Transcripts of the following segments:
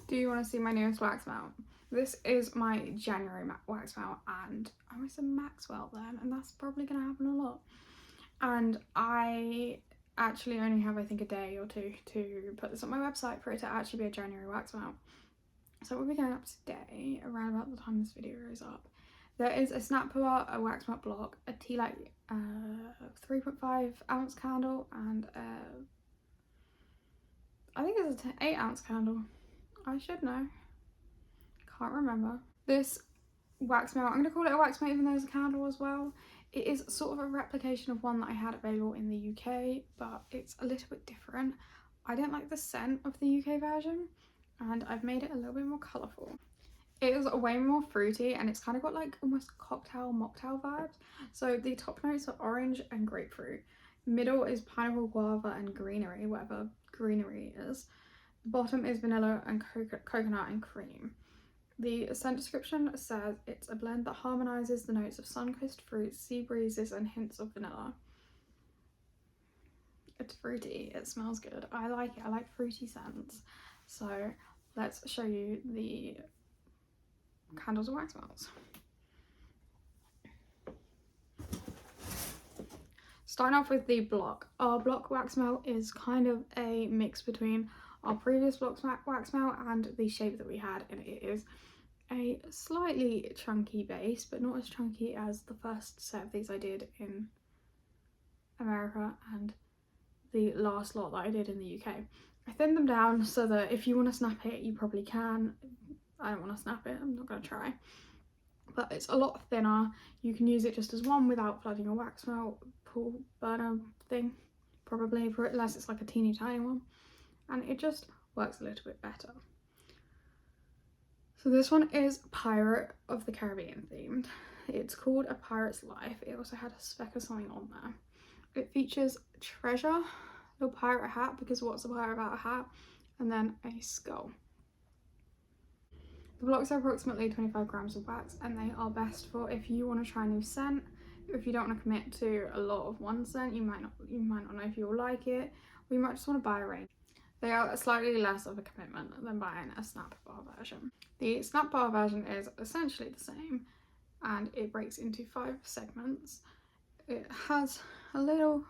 Do you want to see my newest wax melt? This is my January wax melt, and I almost said Maxwell then, and that's probably going to happen a lot. And I actually only have, I think, a day or two to put this on my website for it to actually be a January wax melt. So we'll be going up today, around about the time this video goes up. There is a snap pour, a wax melt block, a tea light 3.5 ounce candle, and I think it's an 8 ounce candle. I should know. Can't remember. This wax melt, I'm going to call it a wax melt even though there's a candle as well. It is sort of a replication of one that I had available in the UK, but it's a little bit different. I don't like the scent of the UK version, and I've made it a little bit more colourful. It is way more fruity, and it's kind of got like almost cocktail mocktail vibes. So the top notes are orange and grapefruit. Middle is pineapple, guava and greenery, whatever greenery is. The bottom is vanilla and coconut and cream. The scent description says it's a blend that harmonises the notes of sun-kissed fruits, sea breezes and hints of vanilla. It's fruity, it smells good. I like it, I like fruity scents. So let's show you the candles and wax melts. Starting off with the block. Our block wax melt is kind of a mix between our previous block wax melt and the shape that we had, and it is a slightly chunky base, but not as chunky as the first set of these I did in America and the last lot that I did in the UK. I thinned them down so that if you want to snap it, you probably can. I don't want to snap it, I'm not going to try. But it's a lot thinner. You can use it just as one without flooding a wax melt pool burner thing, probably, unless it's like a teeny tiny one. And it just works a little bit better. So this one is Pirate of the Caribbean themed. It's called A Pirate's Life. It also had a speck of something on there. It features treasure, little pirate hat, because what's a pirate about a hat, and then a skull. The blocks are approximately 25 grams of wax, and they are best for if you want to try a new scent. If you don't want to commit to a lot of one scent, you might not know if you'll like it, or you might just want to buy a range. They are slightly less of a commitment than buying a snap bar version. The snap bar version is essentially the same, and it breaks into 5 segments. It has a little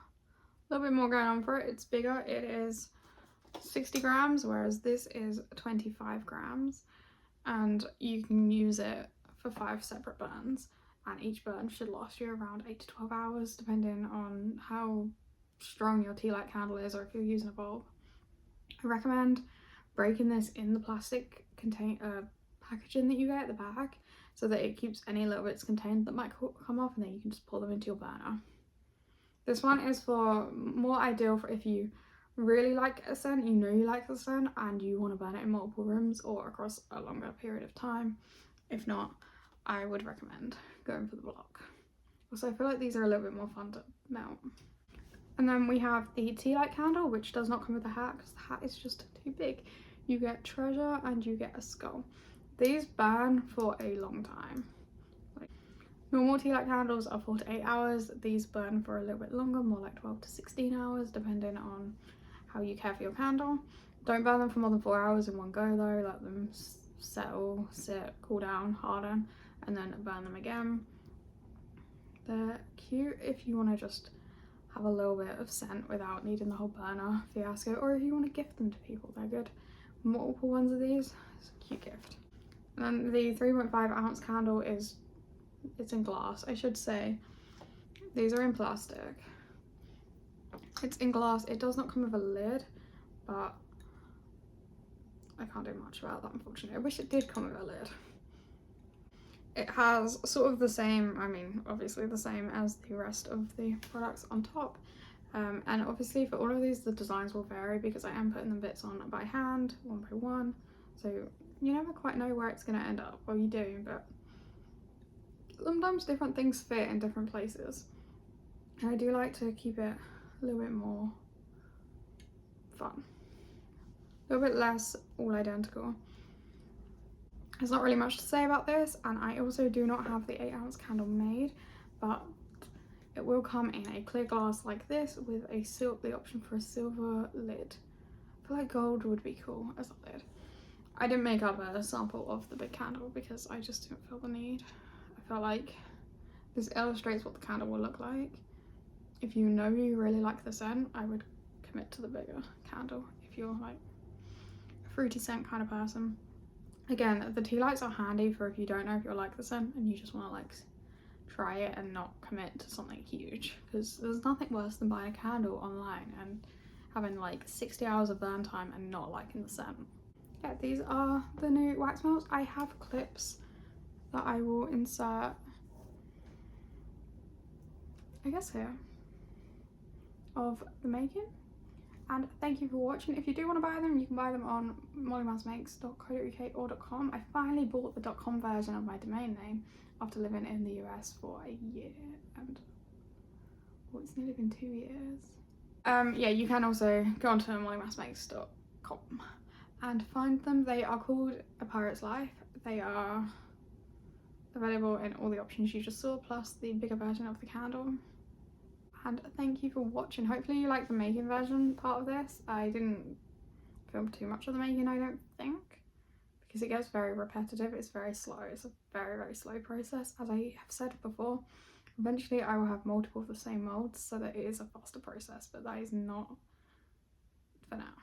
bit more going on for it. It's bigger. It is 60 grams, whereas this is 25 grams. And you can use it for 5 separate burns, and each burn should last you around 8 to 12 hours depending on how strong your tea light candle is or if you're using a bulb. I recommend breaking this in the plastic packaging that you get at the back so that it keeps any little bits contained that might come off, and then you can just pour them into your burner. This one is more ideal for if you really like a scent, you like the scent, and you want to burn it in multiple rooms or across a longer period of time. If not, I would recommend going for the block. Also, I feel like these are a little bit more fun to melt. And then we have the tea light candle, which does not come with a hat because the hat is just too big. You get treasure and you get a skull. These burn for a long time. Normal tea light candles are 4 to 8 hours. These burn for a little bit longer, more like 12 to 16 hours, depending on how you care for your candle. Don't burn them for more than 4 hours in one go though. Let them settle, sit, cool down, harden, and then burn them again. They're cute if you want to just have a little bit of scent without needing the whole burner fiasco, or if you want to gift them to people, they're good. Multiple ones of these, it's a cute gift. And then the 3.5 ounce candle it's in glass, I should say. These are in plastic. It's in glass. It does not come with a lid, but I can't do much about that, unfortunately. I wish it did come with a lid. It has sort of the same, I mean, obviously the same as the rest of the products on top. And obviously for all of these, the designs will vary because I am putting the bits on by hand, one by one. So you never quite know where it's going to end up. Well, you do, but sometimes different things fit in different places. And I do like to keep it a little bit more fun. A little bit less all identical. There's not really much to say about this, and I also do not have the 8 ounce candle made, but it will come in a clear glass like this with the option for a silver lid. I feel like gold would be cool as a lid. I didn't make up a sample of the big candle because I just didn't feel the need. I felt like this illustrates what the candle will look like. If you know you really like the scent, I would commit to the bigger candle if you're like a fruity scent kind of person. Again, the tea lights are handy for if you don't know if you'll like the scent and you just want to like try it and not commit to something huge, because there's nothing worse than buying a candle online and having like 60 hours of burn time and not liking the scent. Yeah, these are the new wax melts. I have clips that I will insert, I guess here, of the making. And thank you for watching. If you do want to buy them, you can buy them on mollymousemakes.co.uk or .com. I finally bought the .com version of my domain name after living in the US for a year, and it's nearly been 2 years. Yeah, you can also go onto mollymousemakes.com and find them. They are called A Pirate's Life. They are available in all the options you just saw, plus the bigger version of the candle. And thank you for watching. Hopefully you like the making version part of this. I didn't film too much of the making, I don't think, because it gets very repetitive. It's very slow. It's a very, very slow process. As I have said before, eventually I will have multiple of the same molds so that it is a faster process, but that is not for now.